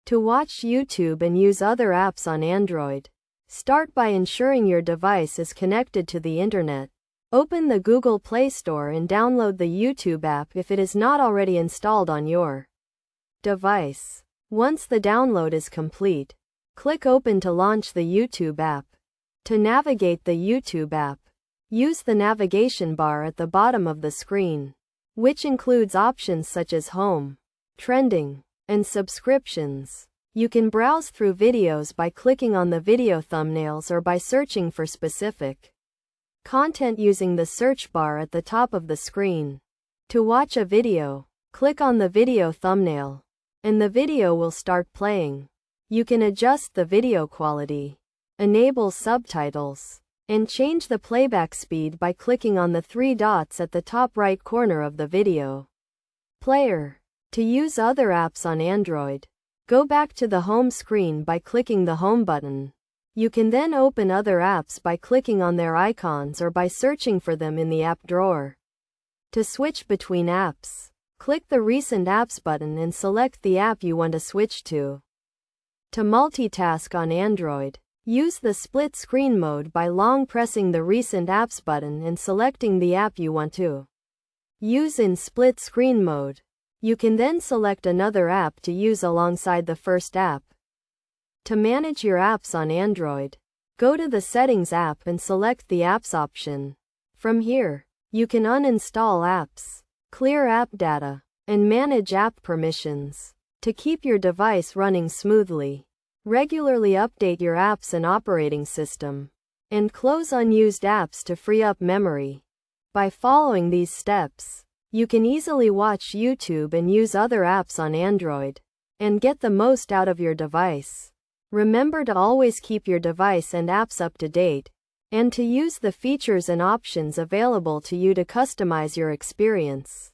To watch YouTube and use other apps on Android, start by ensuring your device is connected to the internet. Open the Google Play Store and download the YouTube app if it is not already installed on your device. Once the download is complete, click Open to launch the YouTube app. To navigate the YouTube app, use the navigation bar at the bottom of the screen, which includes options such as Home, Trending, and Subscriptions. You can browse through videos by clicking on the video thumbnails or by searching for specific content using the search bar at the top of the screen. To watch a video, click on the video thumbnail, and the video will start playing. You can adjust the video quality, enable subtitles, and change the playback speed by clicking on the three dots at the top right corner of the video player. To use other apps on Android, go back to the home screen by clicking the Home button. You can then open other apps by clicking on their icons or by searching for them in the app drawer. To switch between apps, click the Recent Apps button and select the app you want to switch to. To multitask on Android, use the split screen mode by long pressing the Recent Apps button and selecting the app you want to use in split screen mode. You can then select another app to use alongside the first app. To manage your apps on Android, go to the Settings app and select the Apps option. From here, you can uninstall apps, clear app data, and manage app permissions. To keep your device running smoothly, regularly update your apps and operating system, and close unused apps to free up memory. By following these steps, you can easily watch YouTube and use other apps on Android, and get the most out of your device. Remember to always keep your device and apps up to date, and to use the features and options available to you to customize your experience.